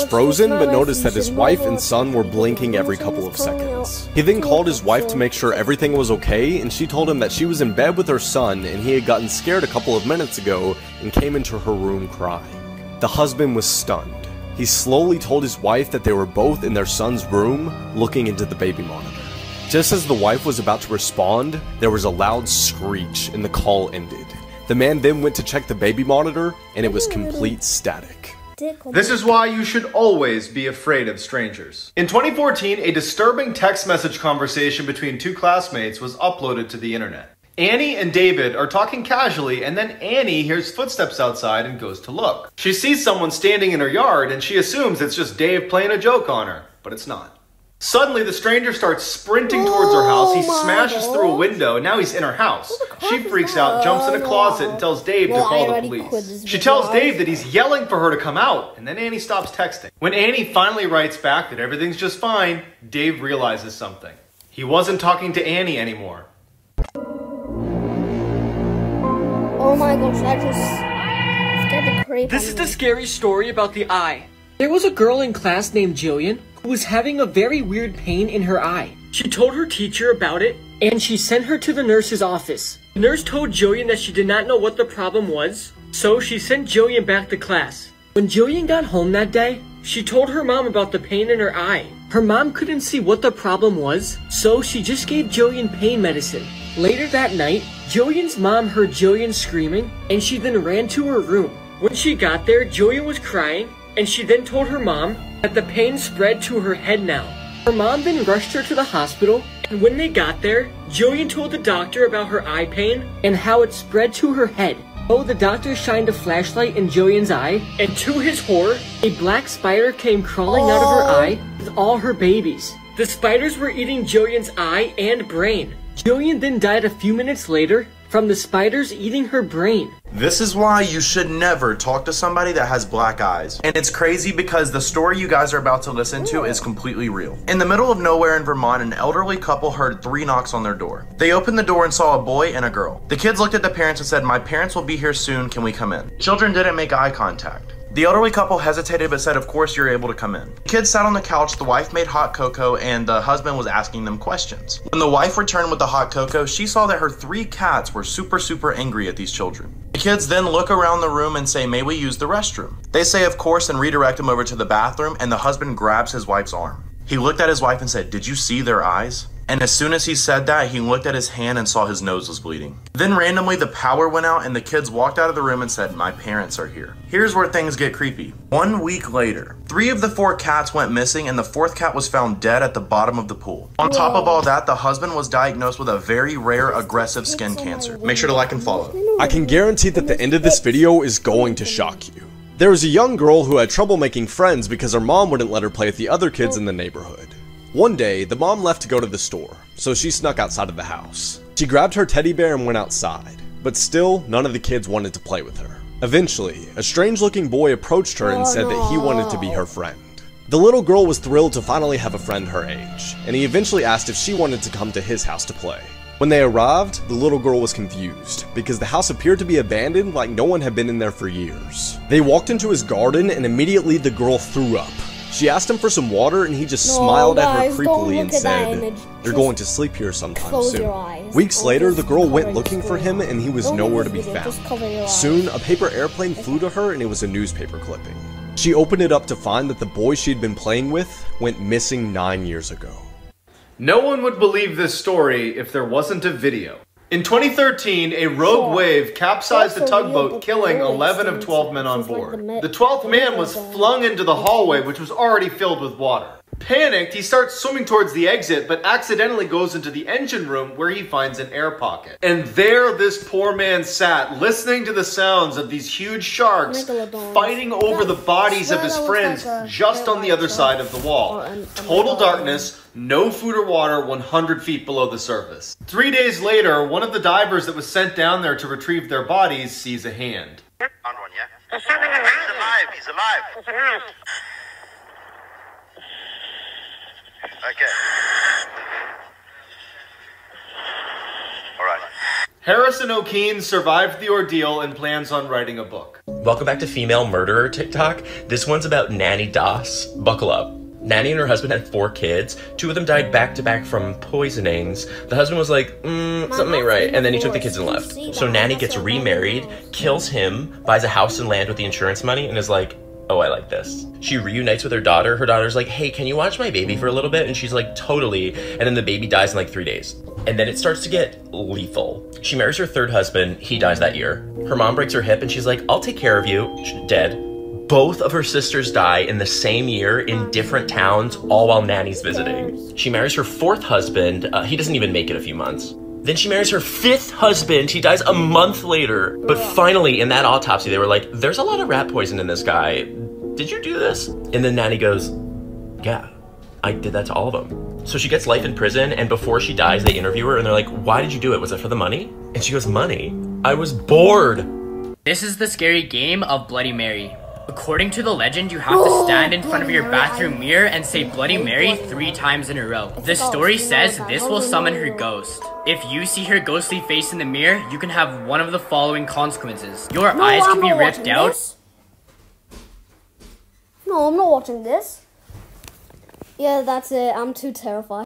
frozen, but noticed that his wife and son were blinking every couple of seconds. He then called his wife to make sure everything was okay, and she told him that she was in bed with her son and he had gotten scared a couple of minutes ago and came into her room crying. The husband was stunned. He slowly told his wife that they were both in their son's room, looking into the baby monitor. Just as the wife was about to respond, there was a loud screech and the call ended. The man then went to check the baby monitor, and it was complete static. This is why you should always be afraid of strangers. In 2014, a disturbing text message conversation between two classmates was uploaded to the internet. Annie and David are talking casually, and then Annie hears footsteps outside and goes to look. She sees someone standing in her yard, and she assumes it's just Dave playing a joke on her, but it's not. Suddenly, the stranger starts sprinting towards her house. He smashes through a window, and now he's in her house. She freaks out, jumps in a closet, and tells Dave to call the police. She tells Dave that he's yelling for her to come out, and then Annie stops texting. When Annie finally writes back that everything's just fine, Dave realizes something. He wasn't talking to Annie anymore. Oh my gosh, that just scared the crap out of me. This is the scary story about the eye. There was a girl in class named Jillian who was having a very weird pain in her eye. She told her teacher about it, and she sent her to the nurse's office. The nurse told Jillian that she did not know what the problem was, so she sent Jillian back to class. When Jillian got home that day, she told her mom about the pain in her eye. Her mom couldn't see what the problem was, so she just gave Jillian pain medicine. Later that night, Jillian's mom heard Jillian screaming, and she then ran to her room. When she got there, Jillian was crying, and she then told her mom that the pain spread to her head now. Her mom then rushed her to the hospital, and when they got there, Jillian told the doctor about her eye pain and how it spread to her head. So the doctor shined a flashlight in Jillian's eye, and to his horror, a black spider came crawling out of her eye with all her babies. The spiders were eating Jillian's eye and brain. Jillian then died a few minutes later from the spiders eating her brain. This is why you should never talk to somebody that has black eyes. And it's crazy because the story you guys are about to listen to is completely real. In the middle of nowhere in Vermont, an elderly couple heard 3 knocks on their door. They opened the door and saw a boy and a girl. The kids looked at the parents and said, "My parents will be here soon, can we come in?" Children didn't make eye contact. The elderly couple hesitated but said, "Of course you're able to come in." The kids sat on the couch, the wife made hot cocoa, and the husband was asking them questions. When the wife returned with the hot cocoa, she saw that her 3 cats were super angry at these children. The kids then look around the room and say, "May we use the restroom?" They say of course and redirect them over to the bathroom, and the husband grabs his wife's arm. He looked at his wife and said, "Did you see their eyes?" And as soon as he said that, he looked at his hand and saw his nose was bleeding. Then randomly the power went out and the kids walked out of the room and said, "My parents are here." Here's where things get creepy. 1 week later, 3 of the 4 cats went missing and the 4th cat was found dead at the bottom of the pool. On top of all that, the husband was diagnosed with a very rare aggressive skin cancer. Make sure to like and follow. I can guarantee that the end of this video is going to shock you. There was a young girl who had trouble making friends because her mom wouldn't let her play with the other kids in the neighborhood. One day, the mom left to go to the store, so she snuck outside of the house. She grabbed her teddy bear and went outside, but still, none of the kids wanted to play with her. Eventually, a strange-looking boy approached her and said that he wanted to be her friend. The little girl was thrilled to finally have a friend her age, and he eventually asked if she wanted to come to his house to play. When they arrived, the little girl was confused, because the house appeared to be abandoned like no one had been in there for years. They walked into his garden and immediately the girl threw up. She asked him for some water and he just smiled at her creepily and said, "You're going to sleep here sometime soon." Weeks later, the girl went looking for him and he was nowhere to be found. Soon, a paper airplane flew to her and it was a newspaper clipping. She opened it up to find that the boy she'd been playing with went missing 9 years ago. No one would believe this story if there wasn't a video. In 2013, a rogue wave capsized a tugboat, killing 11 of 12 men on board. The 12th man was flung into the hallway, which was already filled with water. Panicked, he starts swimming towards the exit, but accidentally goes into the engine room where he finds an air pocket. And there this poor man sat, listening to the sounds of these huge sharks fighting over the bodies of his friends just on the other side of the wall. Total darkness, no food or water 100 feet below the surface. 3 days later, one of the divers that was sent down there to retrieve their bodies sees a hand. On one, yeah? He's alive, he's alive. Okay. All right. Harrison O'Keen survived the ordeal and plans on writing a book. Welcome back to Female Murderer TikTok. This one's about Nanny Doss. Buckle up. Nanny and her husband had 4 kids. 2 of them died back to back from poisonings. The husband was like, something ain't right, and then he took the kids and left. So Nanny gets remarried, kills him, buys a house and land with the insurance money, and is like, oh, I like this. She reunites with her daughter. Her daughter's like, hey, can you watch my baby for a little bit? And she's like, totally. And then the baby dies in like 3 days. And then it starts to get lethal. She marries her 3rd husband. He dies that year. Her mom breaks her hip and she's like, I'll take care of you. She's dead. Both of her sisters die in the same year in different towns, all while Nanny's visiting. She marries her 4th husband. He doesn't even make it a few months. Then she marries her 5th husband. He dies a month later. But finally, in that autopsy, they were like, there's a lot of rat poison in this guy. Did you do this? And then Nanny goes, yeah, I did that to all of them. So she gets life in prison, and before she dies, they interview her, and they're like, why did you do it? Was it for the money? And she goes, money? I was bored. This is the scary game of Bloody Mary. According to the legend, you have to stand in front of your bathroom mirror and say Bloody Mary 3 times in a row. The story says this will summon her ghost. If you see her ghostly face in the mirror, you can have one of the following consequences. Your eyes can be ripped out. No, I'm not watching this. Yeah, that's it. I'm too terrified.